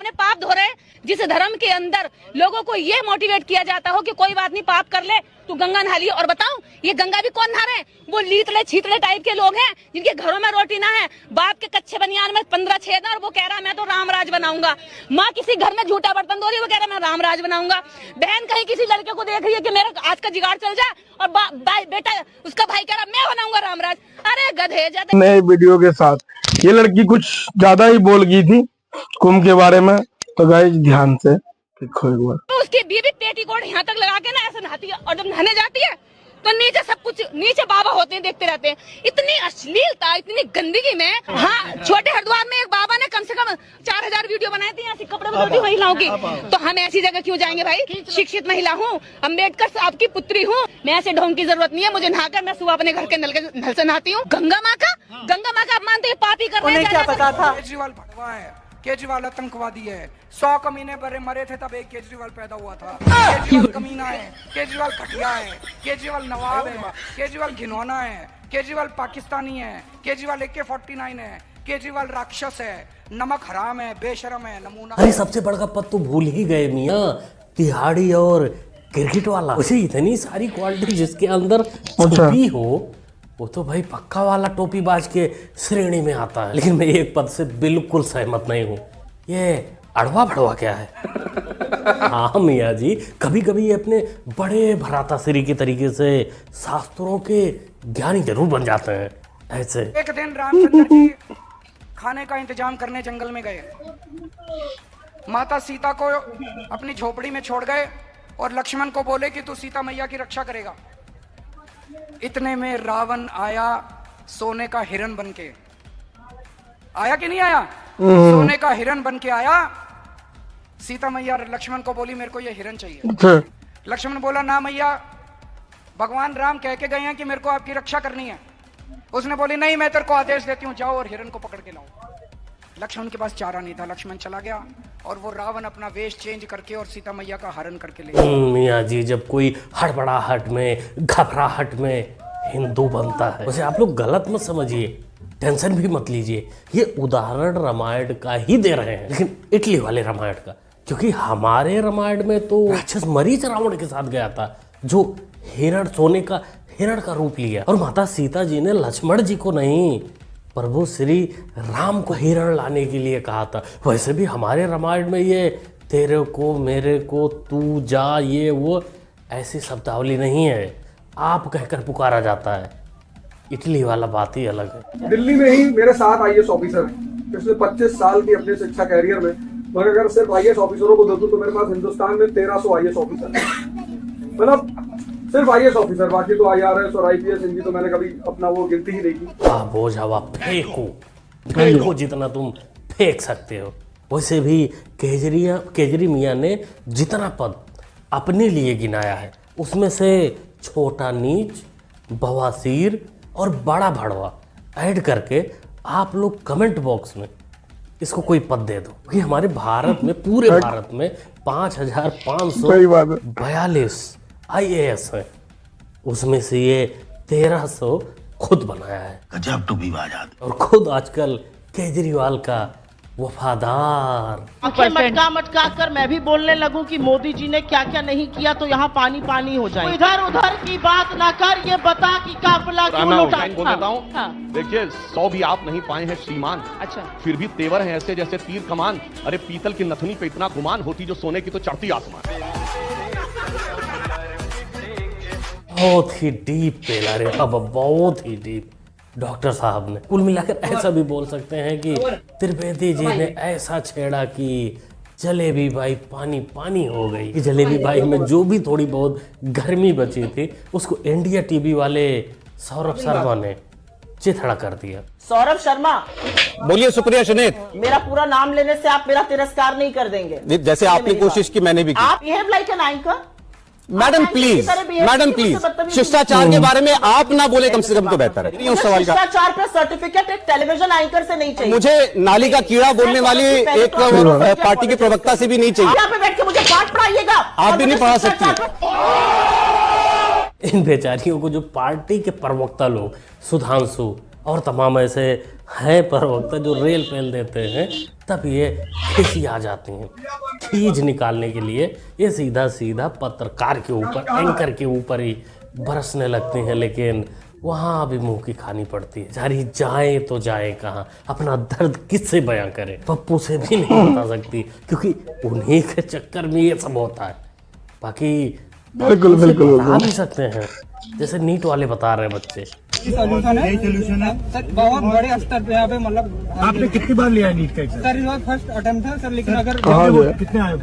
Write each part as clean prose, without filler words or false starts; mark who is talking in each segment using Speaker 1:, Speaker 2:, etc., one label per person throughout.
Speaker 1: अपने पाप धो रहे हैं। जिस धर्म के अंदर लोगों को ये मोटिवेट किया जाता हो कि कोई बात नहीं, पाप कर ले, तू गंगा नहा लियो। और बताऊं, ये गंगा भी कौन नहा रहे हैं? वो लीतले छीतले टाइप के लोग हैं जिनके घरों में रोटी ना है, बाप के कच्चे बनियान में 15 छेद, और वो कह रहा मैं तो रामराज बनाऊंगा। माँ किसी घर में झूठा बर्तन धो रही है, वो कह रहा मैं रामराज बनाऊंगा। बहन कहीं किसी लड़के को देख रही है कि मेरा आज का जुगाड़ चल जाए, और बेटा उसका भाई कह रहा मैं बनाऊंगा रामराज। अरे गधे जाते।
Speaker 2: नए वीडियो के साथ ये लड़की कुछ ज्यादा ही बोल गई थी कुंभ के बारे में, तो गाइस ध्यान से देखो एक बार।
Speaker 1: तो उसकी बीवी पेटीकोट यहाँ तक लगा के ना ऐसे नहाती है, और जब नहाने जाती है तो नीचे सब कुछ, नीचे बाबा होते हैं, देखते रहते हैं। इतनी अश्लीलता, इतनी गंदगी में। हाँ, छोटे हरिद्वार में एक बाबा ने कम से कम 4000 वीडियो बनाए थे ऐसी कपड़े बदलती महिलाओं की। तो हम ऐसी जगह क्यों जाएंगे भाई? शिक्षित महिला हूँ, अम्बेडकर साहब की पुत्री हूँ, मैं ऐसे ढोंग की जरूरत नहीं है। मुझे नहाकर, मैं सुबह अपने घर के नल से नहाती हूँ। गंगा माँ का अपमान तो ये पापी कर रहे हैं।
Speaker 3: क्या पता था?
Speaker 4: केजरीवाल भगवा है, केजरीवाल आतंकवादी है। 100 कमीने मरे थे तब एक केजरीवाल पैदा हुआ था। केजरीवाल कमीना है, केजरीवाल घटिया है, केजरीवाल नवाब है, केजरीवाल घिनौना है, केजरीवाल पाकिस्तानी है, केजरीवाल AK-49 है, केजरीवाल राक्षस है, नमक हराम है, बेशरम है, नमूना।
Speaker 5: अरे सबसे बड़ा पद तो भूल ही गए मियाँ, तिहाड़ी और क्रिकेट वाला। उसे इतनी सारी क्वालिटी जिसके अंदर छुपी हो, वो तो भाई पक्का वाला टोपीबाज के श्रेणी में आता है। लेकिन मैं एक पद से बिल्कुल सहमत नहीं हूँ, ये अड़वा भड़वा क्या है? हाँ मियाँ जी, कभी कभी ये अपने बड़े भरातासिरी के तरीके से शास्त्रों के ज्ञानी जरूर बन जाते हैं। ऐसे
Speaker 4: एक दिन रामचंद्र जी खाने का इंतजाम करने जंगल में गए। माता सीता को अपनी झोपड़ी में छोड़ गए और लक्ष्मण को बोले कि तू सीता मैया की रक्षा करेगा। इतने में रावण आया, सोने का हिरण बन के आया कि नहीं आया? सोने का हिरण बन के आया। सीता मैया लक्ष्मण को बोली मेरे को ये हिरण चाहिए। लक्ष्मण बोला ना मैया, भगवान राम कह के गए हैं कि मेरे को आपकी रक्षा करनी है। उसने बोली नहीं, मैं तेरे को आदेश देती हूँ, जाओ और हिरण को पकड़ के लाओ। लक्ष्मण के पास चारा नहीं था, लक्ष्मण चला गया और वो रावण अपना वेश चेंज करके और सीता मैया का हरण करके ले गया।
Speaker 5: मियाँ जी, जब कोई हड़बड़ाहट में, घबराहट में हिंदू बनता है, उसे आप लोग गलत मत समझिए, टेंशन भी मत लीजिए। ये उदाहरण रामायण का ही दे रहे हैं, लेकिन इटली वाले रामायण का। क्योंकि हमारे रामायण में तो राक्षस मरीच रावण के साथ गया था, जो हिरण, सोने का हिरण का रूप लिया। और माता सीता जी ने लक्ष्मण जी को नहीं, प्रभु श्री राम को हिरण लाने के लिए कहा था। वैसे भी हमारे रामायण में ये तेरे को, मेरे को, तू जा, ये वो ऐसी शब्दावली नहीं है, आप कहकर पुकारा जाता है। इटली वाला बात ही अलग है।
Speaker 2: दिल्ली में ही मेरे 7 IAS ऑफिसर हैं पिछले 25 साल की अपने शिक्षा कैरियर में। मगर अगर सिर्फ IAS ऑफिसरों को दे दूं तो मेरे पास हिंदुस्तान में 1300 IAS ऑफिसर हैं। मतलब सिर्फ IAS ऑफिसर, बाकी तो IRS और IPS इनकी तो मैंने कभी अपना वो गिनती ही नहीं की।
Speaker 5: बोझ हवा फेंको जितना तुम फेंक सकते हो। वैसे भी केजरी मियाँ ने जितना पद अपने लिए गिनाया है, उसमें से छोटा नीच, बवासीर और बड़ा भड़वा ऐड करके आप लोग कमेंट बॉक्स में इसको कोई पद दे दो। क्योंकि हमारे भारत में, पूरे भारत में 5542 IAS हैं, उसमें से ये 1300 खुद बनाया है।
Speaker 6: गजब टू बी बात।
Speaker 5: और खुद आजकल केजरीवाल का वफादार।
Speaker 3: मटका कर मैं भी बोलने लगूं कि मोदी जी ने क्या क्या नहीं किया तो यहाँ पानी पानी हो जाए। इधर उधर की बात ना कर, ये बता कि काफिला क्यों लौटा।
Speaker 7: देखिए 100 भी आप नहीं पाए हैं श्रीमान।
Speaker 3: अच्छा,
Speaker 7: फिर भी तेवर हैं ऐसे जैसे तीर कमान। अरे पीतल की नथनी पे इतना गुमान होती जो सोने की तो चढ़ती आसमान।
Speaker 5: बहुत ही डीप पेला रे, अब बहुत ही डीप डॉक्टर साहब ने। कुल मिलाकर ऐसा भी बोल सकते हैं कि त्रिवेदी जी ने ऐसा छेड़ा कि जलेबी बाई पानी पानी हो गई। कि जलेबी बाई में जो भी थोड़ी बहुत गर्मी बची थी, उसको इंडिया टीवी वाले सौरभ शर्मा ने चिथड़ा कर दिया।
Speaker 3: सौरभ शर्मा,
Speaker 8: बोलिए। सुप्रिया सुनीत,
Speaker 3: मेरा पूरा नाम लेने से आप मेरा तिरस्कार नहीं कर देंगे।
Speaker 8: जैसे आपने कोशिश की मैंने भी की।
Speaker 3: आप behave like an anchor.
Speaker 8: Madam please, madam please, शिष्टाचार के बारे में आप ना बोले कम से कम तो बेहतर है। उस सवाल का
Speaker 3: शिष्टाचार पे सर्टिफिकेट एक टेलीविजन एंकर से नहीं चाहिए।
Speaker 8: मुझे नाली का कीड़ा बोलने वाली एक पार्टी के प्रवक्ता से भी नहीं चाहिए।
Speaker 3: यहाँ पे बैठ के मुझे पाठ पढ़ाइएगा।
Speaker 8: आप भी नहीं पढ़ा सकती।
Speaker 5: इन बेचारियों को जो पार्टी के प्रवक्ता लोग, सुधांशु और तमाम ऐसे हैं प्रवक्ता जो रेल पेल देते हैं, तब ये खिसी आ जाती हैं। खींच निकालने के लिए ये सीधा सीधा पत्रकार के ऊपर, एंकर के ऊपर ही बरसने लगती हैं, लेकिन वहाँ भी मुंह की खानी पड़ती है। जारी जाए तो जाए कहाँ, अपना दर्द किससे बयां करे, पप्पू से भी नहीं बता सकती, क्योंकि उन्हीं के चक्कर में ये सब होता है। बाकी
Speaker 2: बिल्कुल बिल्कुल
Speaker 5: बता भी सकते हैं, जैसे नीट वाले बता रहे हैं बच्चे।
Speaker 6: सोल्यूशन है सर, बहुत बड़े स्तर पे यहाँ पे, मतलब
Speaker 9: आपने कितनी बार लिया नीट का एग्जाम?
Speaker 6: सर इस बार फर्स्ट अटेम्प्ट था सर, लेकिन अगर
Speaker 9: कितने आए?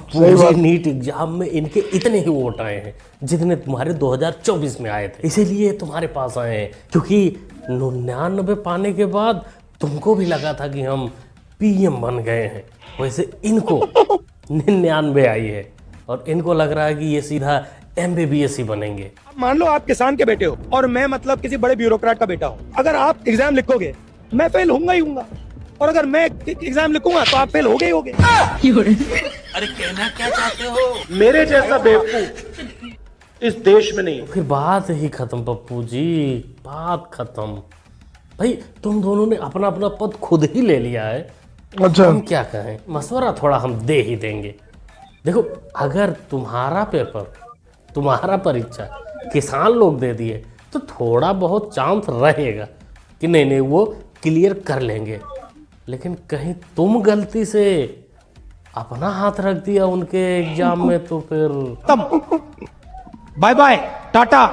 Speaker 5: पूरे नीट एग्जाम में इनके इतने ही वोट आए हैं जितने तुम्हारे 2024 में आए थे, इसीलिए तुम्हारे पास आए हैं। क्योंकि 99 पाने के बाद तुमको भी लगा था कि हम पीएम बन गए हैं, वैसे इनको 99 आई है और इनको लग रहा है कि ये सीधा MBBS ही बनेंगे।
Speaker 9: मान लो आप किसान के बेटे हो और मैं मतलब किसी बड़े ब्यूरोक्रेट का बेटा हूँ। अगर आप एग्जाम लिखोगे मैं फेल होऊंगा ही होऊंगा, और अगर मैं एग्जाम लिखूंगा तो आप फेल हो गए ही होगे।
Speaker 8: अरे कहना क्या चाहते हो?
Speaker 9: मेरे जैसा बेवकूफ इस देश में नहीं।
Speaker 5: फिर बात ही खत्म पप्पू जी, बात खत्म। भाई तुम दोनों ने अपना अपना पद खुद ही ले लिया है,
Speaker 2: अच्छा
Speaker 5: हम क्या कहें, मशवरा थोड़ा हम दे ही देंगे। देखो अगर तुम्हारा पेपर, तुम्हारा परीक्षा किसान लोग दे दिए तो थोड़ा बहुत चांस रहेगा कि नहीं वो क्लियर कर लेंगे, लेकिन कहीं तुम गलती से अपना हाथ रख दिया उनके एग्जाम में तो फिर
Speaker 9: bye bye tata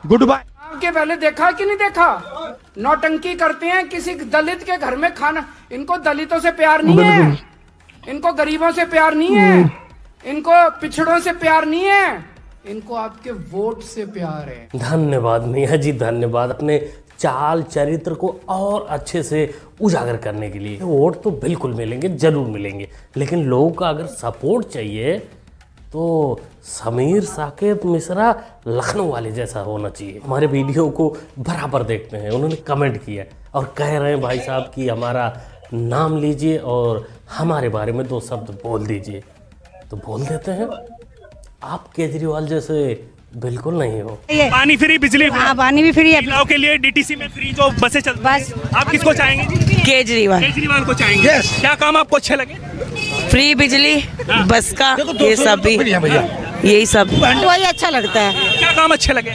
Speaker 9: good bye.
Speaker 4: के पहले देखा कि नहीं देखा, नौटंकी करते हैं किसी दलित के घर में खाना। इनको दलितों से प्यार नहीं है, इनको गरीबों से प्यार नहीं है, इनको पिछड़ों से प्यार नहीं है, इनको आपके वोट से प्यार है।
Speaker 5: धन्यवाद मिया जी, धन्यवाद अपने चाल चरित्र को और अच्छे से उजागर करने के लिए। वोट तो बिल्कुल मिलेंगे, जरूर मिलेंगे, लेकिन लोगों का अगर सपोर्ट चाहिए तो समीर साकेत मिश्रा लखनऊ वाले जैसा होना चाहिए। हमारे वीडियो को बराबर देखते हैं, उन्होंने कमेंट किया और कह रहे हैं भाई साहब कि हमारा नाम लीजिए और हमारे बारे में 2 शब्द बोल दीजिए, तो बोल देते हैं। आप केजरीवाल जैसे बिल्कुल नहीं हो।
Speaker 9: पानी फ्री, बिजली फ्री,
Speaker 10: पानी भी फ्री है,
Speaker 9: महिलाओं के लिए डीटीसी में फ्री जो बसें चलती हैं।
Speaker 10: बस
Speaker 9: आप किसको चाहेंगे? केजरीवाल को चाहेंगे। क्या काम आपको अच्छे लगे?
Speaker 10: फ्री बिजली, बस का ये सब भी, यही सब वही अच्छा लगता है।
Speaker 9: क्या काम अच्छे लगे?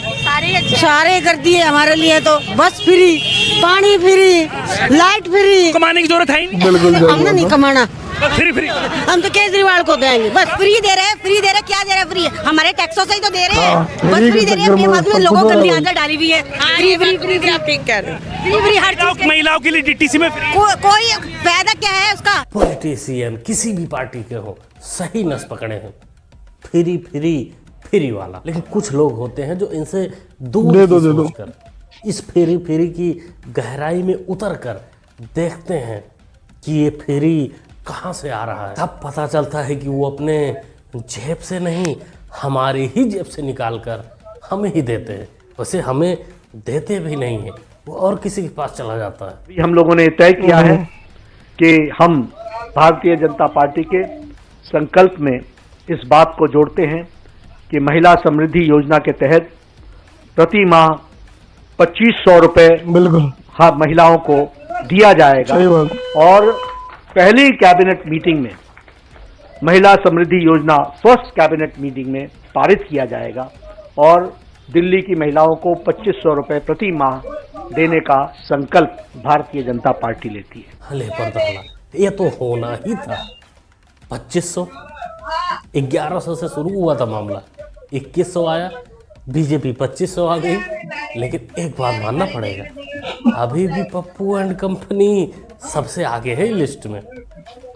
Speaker 10: सारे कर दिए हमारे लिए, तो बस फ्री, पानी फ्री, लाइट फ्री।
Speaker 9: कमाने की जरूरत है ही नहीं,
Speaker 10: हमने नहीं कमाना,
Speaker 9: फ्री
Speaker 10: हम तो केजरीवाल को देंगे। बस फ्री दे रहे हैं, फ्री दे रहे हैं, क्या दे रहे हैं? फ्री हमारे टैक्सों से ही तो दे रहे हैं, बस फ्री दे रहे हैं। बेफालतू में लोगों को आदत डाली हुई है, फ्री फ्री फ्री फ्री। आप ठीक कह रहे हैं, फ्री फ्री हर चीज।
Speaker 9: महिलाओं के लिए डीटीसी में फ्री,
Speaker 10: कोई फायदा क्या है उसका?
Speaker 5: पॉलिटिशियन किसी भी पार्टी के हो, सही नस पकड़े हैं, फ्री फ्री फ्री वाला। लेकिन कुछ लोग होते हैं जो इनसे दूर सोचकर इस फ्री फ्री की गहराई में उतर कर देखते हैं कि ये फ्री कहाँ से आ रहा है। तब पता चलता है कि वो अपने जेब से नहीं, हमारी ही जेब से निकाल कर हमें ही देते हैं। वैसे हमें देते भी नहीं है, वो और किसी के पास चला जाता है।
Speaker 11: हम लोगों ने तय किया है कि हम भारतीय जनता पार्टी के संकल्प में इस बात को जोड़ते हैं कि महिला समृद्धि योजना के तहत प्रति माह 2500 रुपए
Speaker 2: बिल्कुल
Speaker 11: हाँ महिलाओं को दिया जाएगा। और पहली कैबिनेट मीटिंग में महिला समृद्धि योजना फर्स्ट कैबिनेट मीटिंग में पारित किया जाएगा और दिल्ली की महिलाओं को 2500 रुपए प्रति माह देने का संकल्प भारतीय जनता पार्टी लेती है।
Speaker 5: हले पर दहला, ये तो होना ही था। 2500, 1100 से शुरू हुआ था मामला, 2100 आया, बीजेपी 2500 आ गई। लेकिन एक बात मानना पड़ेगा, अभी भी पप्पू एंड कंपनी सबसे आगे है लिस्ट में,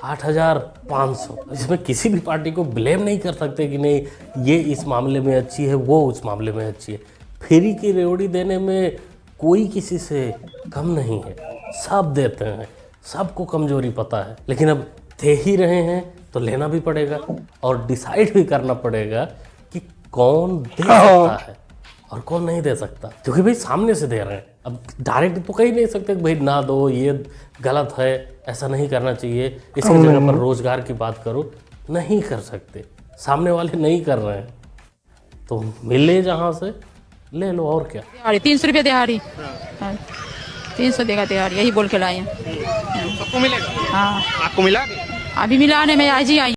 Speaker 5: 8500। इसमें किसी भी पार्टी को ब्लेम नहीं कर सकते कि नहीं ये इस मामले में अच्छी है, वो उस मामले में अच्छी है। फ्री की रेवड़ी देने में कोई किसी से कम नहीं है, सब देते हैं, सबको कमजोरी पता है। लेकिन अब दे ही रहे हैं तो लेना भी पड़ेगा और डिसाइड भी करना पड़ेगा कि कौन दे सकता है और कौन नहीं दे सकता, क्योंकि भाई सामने से दे रहे हैं। अब डायरेक्ट तो कह ही नहीं सकते कि भाई ना दो, ये गलत है, ऐसा नहीं करना चाहिए, इसकी जगह पर रोजगार की बात करो, नहीं कर सकते। सामने वाले नहीं कर रहे हैं तो मिले जहां से ले लो, और क्या।
Speaker 1: 300 रुपया दिहाड़ी। 300 देगा तैयार, यही बोल के लाए हैं।
Speaker 6: सबको मिलेगा?
Speaker 1: हाँ
Speaker 6: आपको मिला?
Speaker 1: अभी मिलाने में आज ही आई।